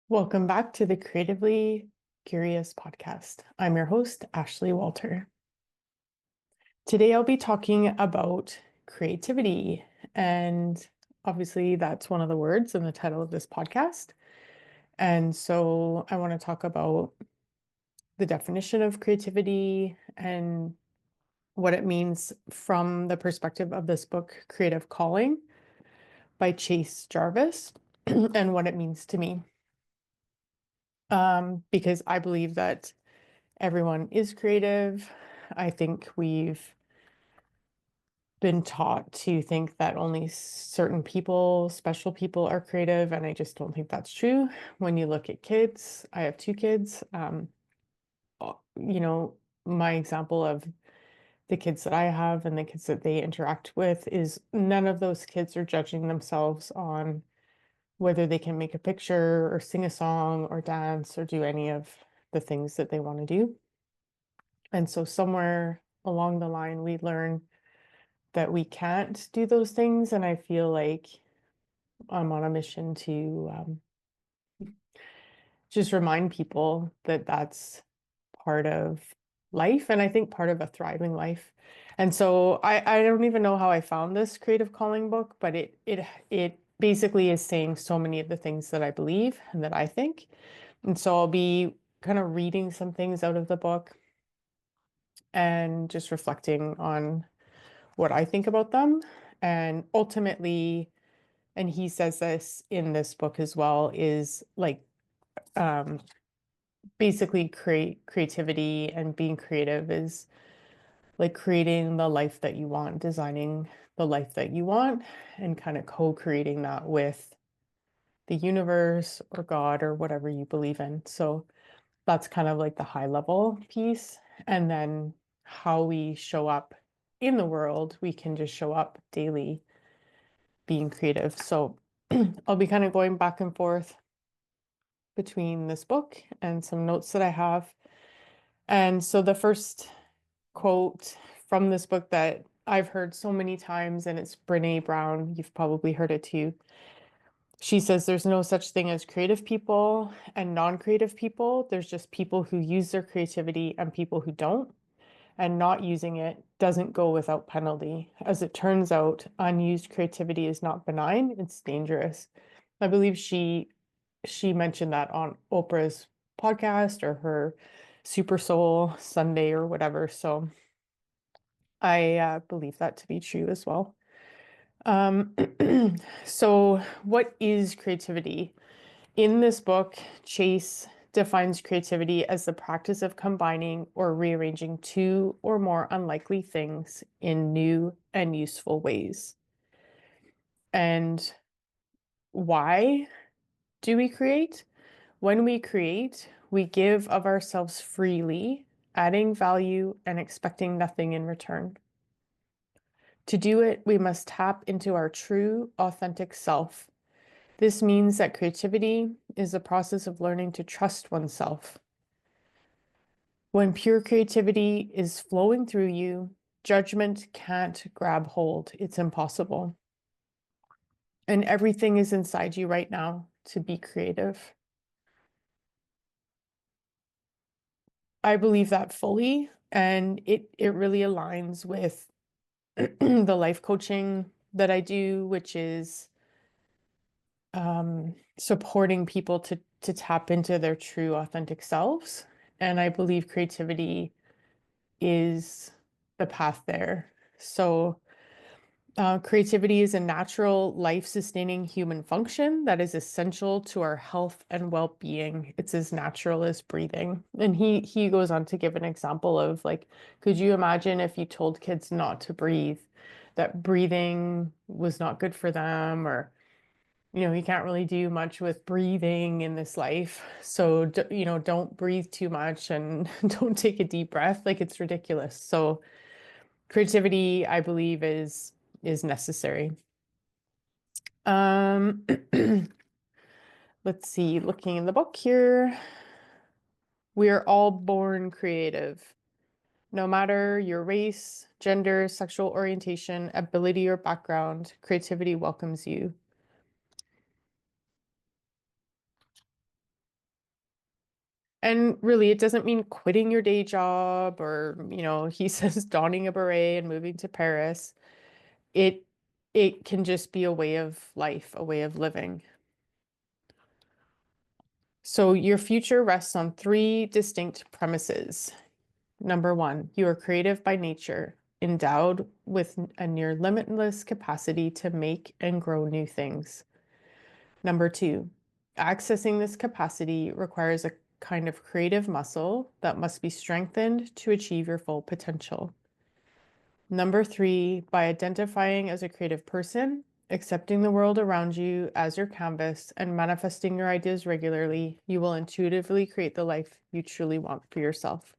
Welcome back to the Creatively Curious podcast. I'm your host, Ashley Walter. Today I'll be talking about creativity, and obviously that's one of the words in the title of this podcast. And so I want to talk about the definition of creativity and what it means from the perspective of this book, Creative Calling by Chase Jarvis, and what it means to me. Because I believe that everyone is creative. I think we've been taught to think that only certain people, special people, are creative, and I just don't think that's true. When you look at kids, I have two kids. You know, my example of the kids that I have and the kids that they interact with is none of those kids are judging themselves on whether they can make a picture or sing a song or dance or do any of the things that they want to do. And so somewhere along the line, we learn that we can't do those things. And I feel like I'm on a mission to just remind people that that's part of life. And I think part of a thriving life. And so I don't even know how I found this creative calling book, but it basically is saying so many of the things that I believe and that I think. And so I'll be kind of reading some things out of the book and just reflecting on what I think about them. And ultimately, and he says this in this book as well, is like um, basically creativity and being creative is like creating the life that you want, designing the life that you want, and kind of co-creating that with the universe or God or whatever you believe in. So that's kind of like the high level piece. And then how we show up in the world, we can just show up daily being creative. So I'll be kind of going back and forth between this book and some notes that I have. And so the first quote from this book that I've heard so many times, and it's Brene Brown, you've probably heard it too. She says there's no such thing as creative people and non-creative people. There's just people who use their creativity and people who don't. And not using it doesn't go without penalty. As it turns out, unused creativity is not benign, it's dangerous. I believe she mentioned that on Oprah's podcast or her Super Soul Sunday or whatever. So I believe that to be true as well. Um, so what is creativity? In this book, Chase defines creativity as the practice of combining or rearranging two or more unlikely things in new and useful ways. And why do we create? When we create, we give of ourselves freely, adding value and expecting nothing in return. To do it, we must tap into our true, authentic self. This means that creativity is the process of learning to trust oneself. When pure creativity is flowing through you, judgment can't grab hold. It's impossible. And everything is inside you right now to be creative. I believe that fully, and it really aligns with the life coaching that I do, which is supporting people to tap into their true authentic selves. And I believe creativity is the path there. So creativity is a natural, life-sustaining human function that is essential to our health and well-being. It's as natural as breathing. And he goes on to give an example of like, could you imagine if you told kids not to breathe, that breathing was not good for them, or you can't really do much with breathing in this life. So don't breathe too much and don't take a deep breath. Like it's ridiculous. So creativity, I believe, is necessary. Um, let's see, looking in the book here, we are all born creative. No matter your race, gender, sexual orientation, ability, or background, creativity welcomes you. And really, it doesn't mean quitting your day job or, he says donning a beret and moving to Paris. It it can just be a way of life, a way of living. So your future rests on three distinct premises. Number one, you are creative by nature, endowed with a near limitless capacity to make and grow new things. Number two, accessing this capacity requires a kind of creative muscle that must be strengthened to achieve your full potential. Number three, by identifying as a creative person, accepting the world around you as your canvas, and manifesting your ideas regularly, you will intuitively create the life you truly want for yourself.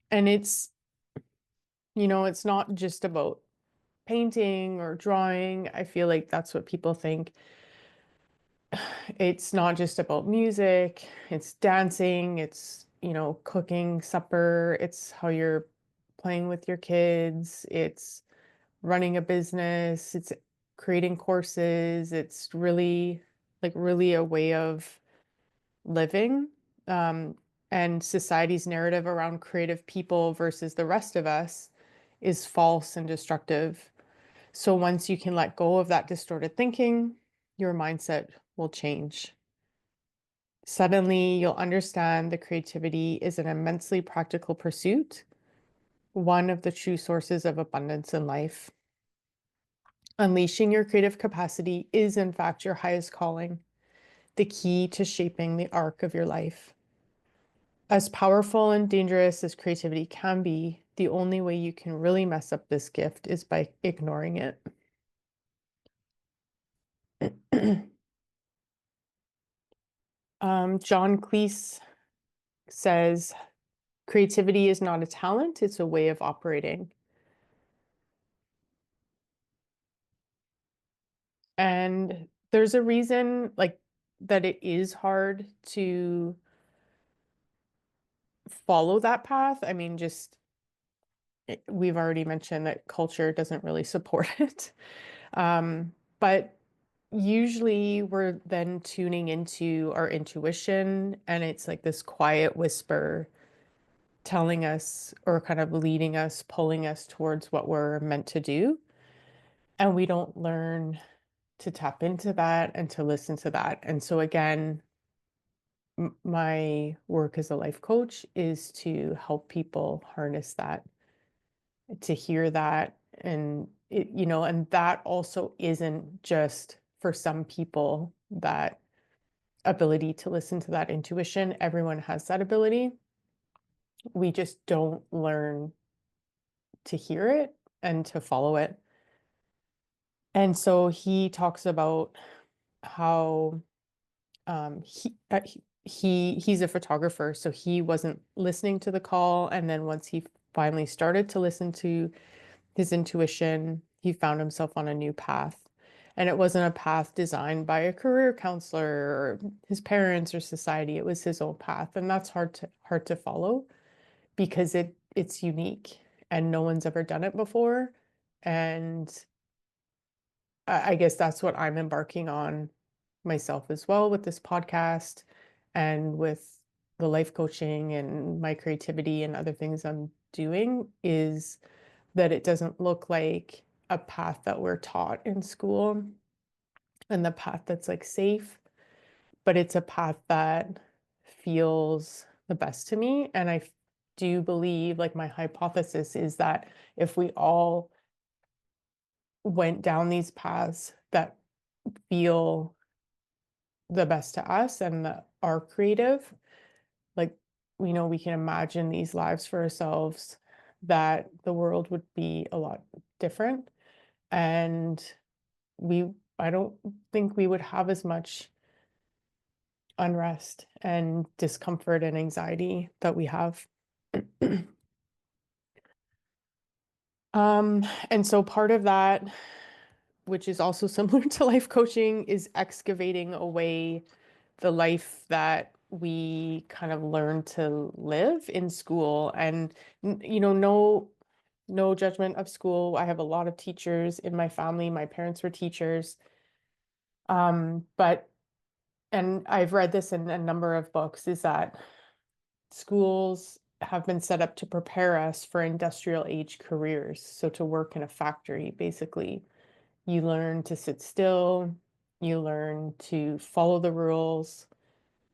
And it's not just about painting or drawing. I feel like that's what people think. It's not just about music, it's dancing, it's, cooking supper, it's how you're playing with your kids, it's running a business, it's creating courses, it's really a way of living. Um, and society's narrative around creative people versus the rest of us is false and destructive. So once you can let go of that distorted thinking, your mindset will change. Suddenly, you'll understand that creativity is an immensely practical pursuit, one of the true sources of abundance in life. Unleashing your creative capacity is, in fact, your highest calling, the key to shaping the arc of your life. As powerful and dangerous as creativity can be, the only way you can really mess up this gift is by ignoring it. John Cleese says, creativity is not a talent, it's a way of operating. And there's a reason like that it is hard to follow that path. I mean, just we've already mentioned that culture doesn't really support it. But usually we're then tuning into our intuition, and it's like this quiet whisper telling us or kind of leading us, pulling us towards what we're meant to do. And we don't learn to tap into that and to listen to that. And so, again, my work as a life coach is to help people harness that, to hear that. And and that also isn't just for some people, that ability to listen to that intuition. Everyone has that ability. We just don't learn to hear it and to follow it. And so he talks about how he's a photographer, so he wasn't listening to the call. And then once he finally started to listen to his intuition, he found himself on a new path. And it wasn't a path designed by a career counselor or his parents or society. It was his own path. And that's hard to follow because it's unique and no one's ever done it before. And I guess that's what I'm embarking on myself as well with this podcast and with the life coaching and my creativity and other things I'm doing, is that it doesn't look like a path that we're taught in school and the path that's like safe, but it's a path that feels the best to me. And I do believe, like, my hypothesis is that if we all went down these paths that feel the best to us and that are creative, like, we can imagine these lives for ourselves, that the world would be a lot different. And I don't think we would have as much unrest and discomfort and anxiety that we have. And so part of that, which is also similar to life coaching, is excavating away the life that we kind of learn to live in school. And no judgment of school. I have a lot of teachers in my family. My parents were teachers. But and I've read this in a number of books, is that schools have been set up to prepare us for industrial age careers. So to work in a factory, basically, you learn to sit still, you learn to follow the rules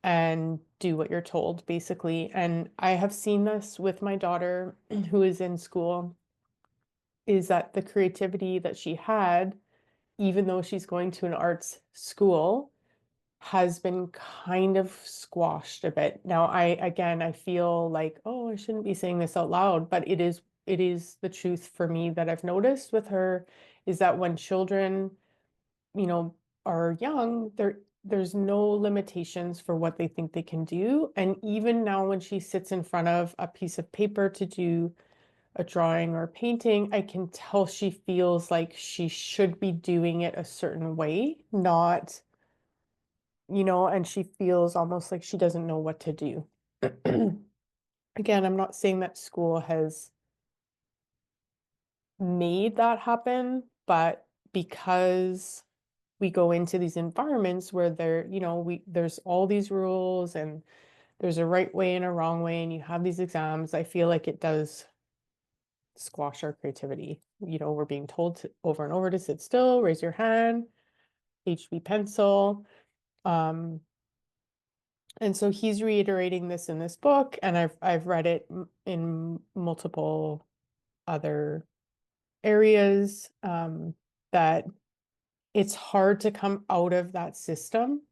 and do what you're told, basically. And I have seen this with my daughter who is in school, is that the creativity that she had, even though she's going to an arts school, has been kind of squashed a bit. Now, I feel like, oh, I shouldn't be saying this out loud, but it is the truth for me that I've noticed with her is that when children, you know, are young, there's no limitations for what they think they can do. And even now when she sits in front of a piece of paper to do a drawing or painting, I can tell she feels like she should be doing it a certain way, not, and she feels almost like she doesn't know what to do. Again, I'm not saying that school has made that happen, but because we go into these environments where there's all these rules and there's a right way and a wrong way, and you have these exams, I feel like it does squash our creativity. We're being told over and over to sit still, raise your hand, HB pencil. Um, And so he's reiterating this in this book, and I've read it in multiple other areas, that it's hard to come out of that system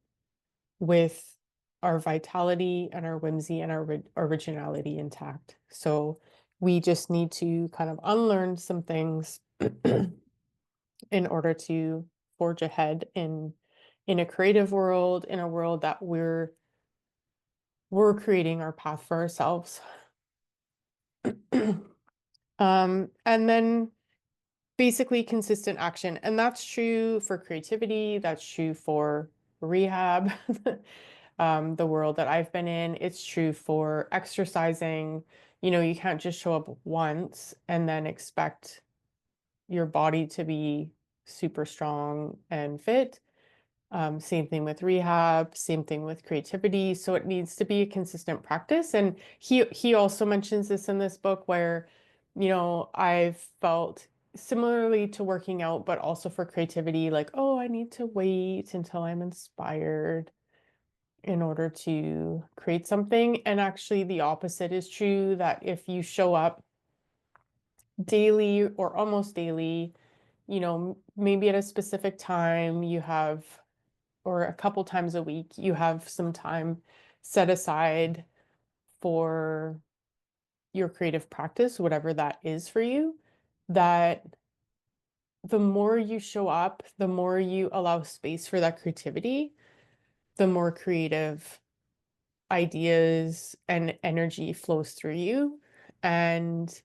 with our vitality and our whimsy and our originality intact. So we just need to kind of unlearn some things in order to forge ahead in a creative world, in a world that we're creating our path for ourselves. And then basically consistent action. And that's true for creativity, that's true for rehab, the world that I've been in. It's true for exercising. You can't just show up once and then expect your body to be super strong and fit. Same thing with rehab, same thing with creativity. So it needs to be a consistent practice. And he also mentions this in this book where, I've felt similarly to working out, but also for creativity, like, oh, I need to wait until I'm inspired in order to create something. And actually the opposite is true, that if you show up daily or almost daily, maybe at a specific time you have, or a couple times a week, you have some time set aside for your creative practice, whatever that is for you, that the more you show up, the more you allow space for that creativity, the more creative ideas and energy flows through you. And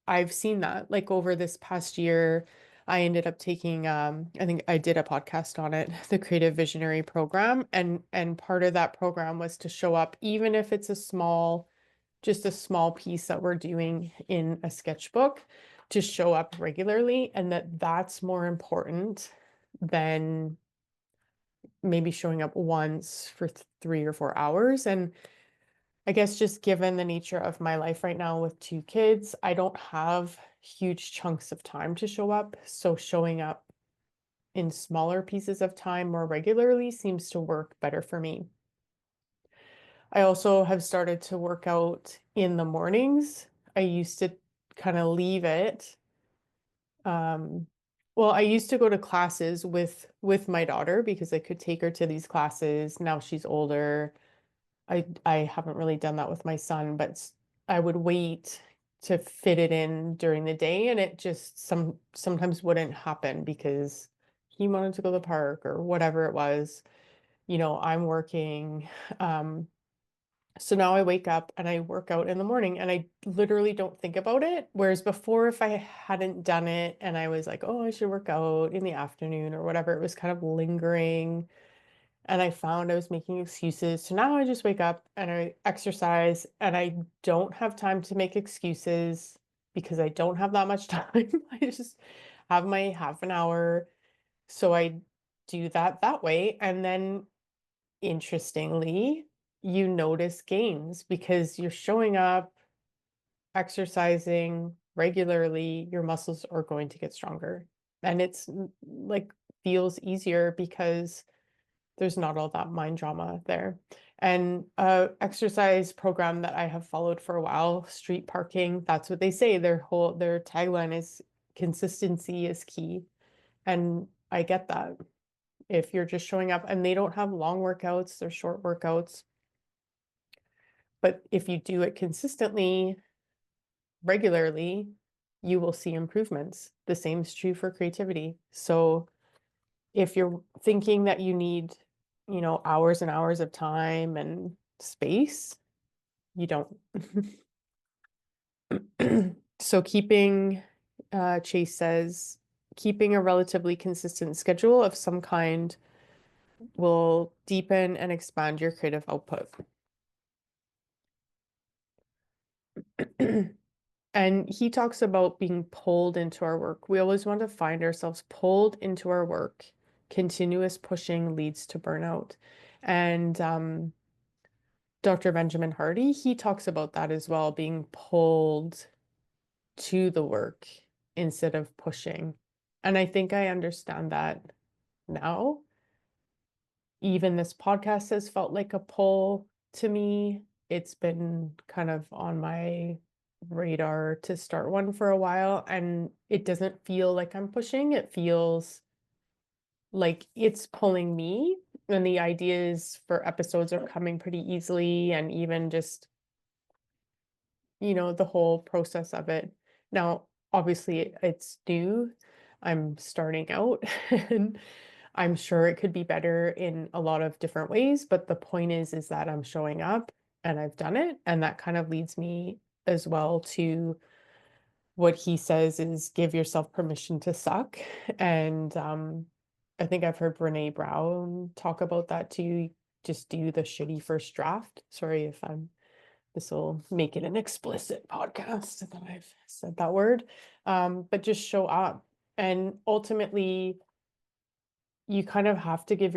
I've seen that, like, over this past year, I ended up taking, I think I did a podcast on it, the Creative Visionary Program. And part of that program was to show up, even if it's just a small piece that we're doing in a sketchbook, to show up regularly. And that's more important than maybe showing up once for 3 or 4 hours. And I guess just given the nature of my life right now with 2 kids, I don't have huge chunks of time to show up. So showing up in smaller pieces of time more regularly seems to work better for me. I also have started to work out in the mornings. I used to kind of leave it. Um, well, I used to go to classes with my daughter because I could take her to these classes. Now she's older. I haven't really done that with my son, but I would wait to fit it in during the day, and it just sometimes wouldn't happen because he wanted to go to the park or whatever it was. I'm working. Um, so now I wake up and I work out in the morning and I literally don't think about it. Whereas before, if I hadn't done it and I was like, oh, I should work out in the afternoon or whatever, it was kind of lingering. And I found I was making excuses. So now I just wake up and I exercise, and I don't have time to make excuses because I don't have that much time. I just have my half an hour. So I do that way. And then interestingly, you notice gains because you're showing up, exercising regularly, your muscles are going to get stronger. And it's like feels easier because there's not all that mind drama there. And exercise program that I have followed for a while, street parking, that's what they say. Their tagline is consistency is key. And I get that. If you're just showing up and they don't have long workouts, they're short workouts. But if you do it consistently, regularly, you will see improvements. The same is true for creativity. So if you're thinking that you need, hours and hours of time and space, you don't. So Chase says, keeping a relatively consistent schedule of some kind will deepen and expand your creative output. And he talks about being pulled into our work. We always want to find ourselves pulled into our work. Continuous pushing leads to burnout. And Dr. Benjamin Hardy, he talks about that as well, being pulled to the work instead of pushing. And I think I understand that now. Even this podcast has felt like a pull to me. It's been kind of on my radar to start one for a while, and it doesn't feel like I'm pushing. It feels like it's pulling me, and the ideas for episodes are coming pretty easily, and even just, the whole process of it. Now, obviously, it's new. I'm starting out, and I'm sure it could be better in a lot of different ways, but the point is that I'm showing up and I've done it. And that kind of leads me as well to what he says is give yourself permission to suck. And I think I've heard Brene Brown talk about that too. Just do the shitty first draft. Sorry if this will make it an explicit podcast that I've said that word. But just show up. And ultimately, you kind of have to give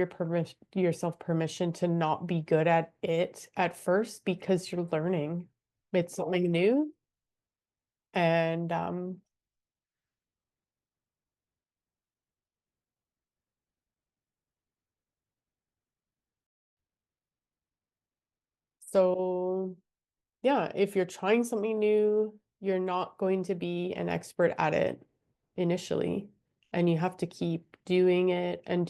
yourself permission to not be good at it at first because you're learning. It's something new. And so yeah, if you're trying something new, you're not going to be an expert at it initially. And you have to keep doing it and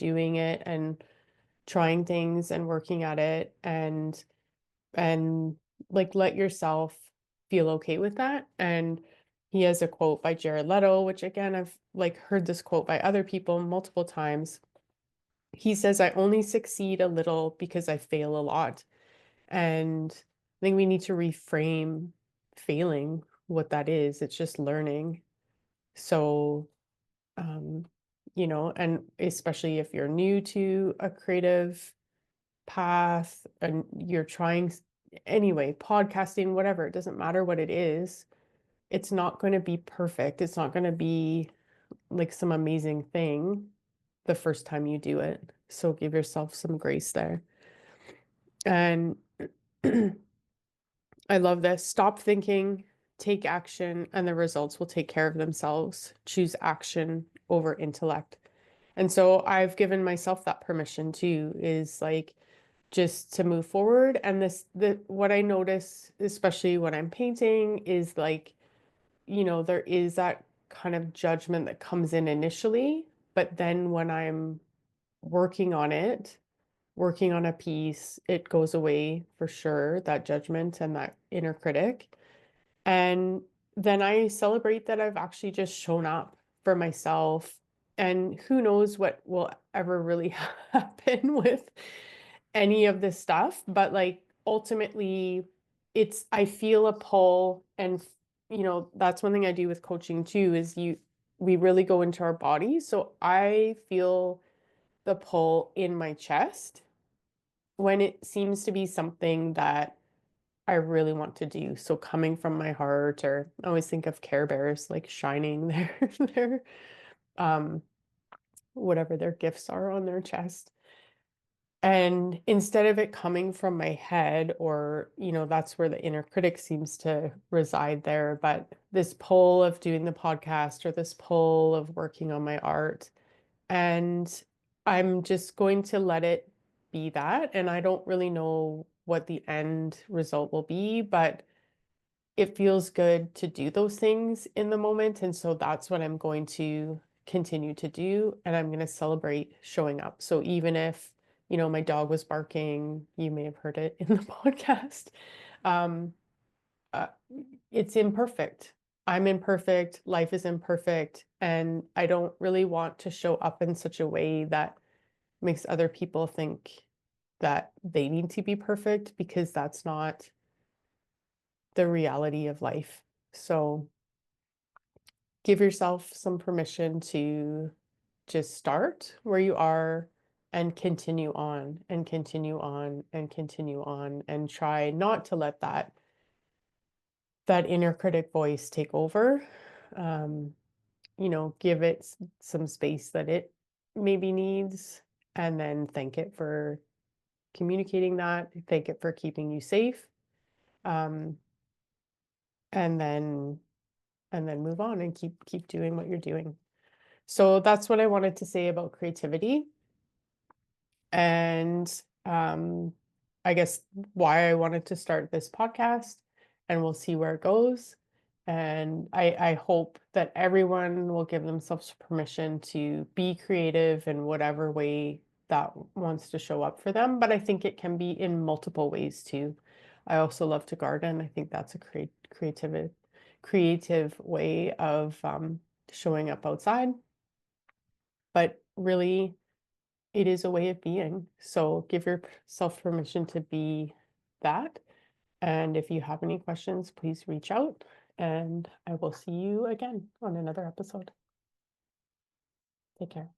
trying things and working at it and like let yourself feel okay with that. And he has a quote by Jared Leto, which again, I've like heard this quote by other people multiple times. He says, I only succeed a little because I fail a lot. And I think we need to reframe failing what that is. It's just learning. So, um, and especially if you're new to a creative path and you're trying anyway, podcasting, whatever, it doesn't matter what it is. It's not going to be perfect. It's not going to be like some amazing thing the first time you do it. So give yourself some grace there. And I love this. Stop thinking, take action, and the results will take care of themselves. Choose action over intellect. And so I've given myself that permission too, is like just to move forward. And the what I notice, especially when I'm painting, is like, there is that kind of judgment that comes in initially, but then when I'm working on it, working on a piece, it goes away for sure, that judgment and that inner critic. And then I celebrate that I've actually just shown up for myself. And who knows what will ever really happen with any of this stuff. But like ultimately, I feel a pull. And, that's one thing I do with coaching too, is we really go into our bodies. So I feel the pull in my chest when it seems to be something that I really want to do. So coming from my heart, or I always think of Care Bears like shining their um whatever their gifts are on their chest. And instead of it coming from my head, or, that's where the inner critic seems to reside there, but this pull of doing the podcast or this pull of working on my art, and I'm just going to let it be that. And I don't really know what the end result will be, but it feels good to do those things in the moment. And so that's what I'm going to continue to do. And I'm going to celebrate showing up. So even if, my dog was barking, you may have heard it in the podcast. Um, uh, it's imperfect. I'm imperfect. Life is imperfect. And I don't really want to show up in such a way that makes other people think that they need to be perfect, because that's not the reality of life. So give yourself some permission to just start where you are and continue on and continue on and continue on, and try not to let that inner critic voice take over. Um, give it some space that it maybe needs, and then thank it for communicating that, thank it for keeping you safe. Um, and then move on and keep doing what you're doing. So that's what I wanted to say about creativity. And I guess why I wanted to start this podcast, and we'll see where it goes. And I hope that everyone will give themselves permission to be creative in whatever way that wants to show up for them. But I think it can be in multiple ways too. I also love to garden. I think that's a creative way of showing up outside. But really, it is a way of being. So give yourself permission to be that. And if you have any questions, please reach out, and I will see you again on another episode. Take care.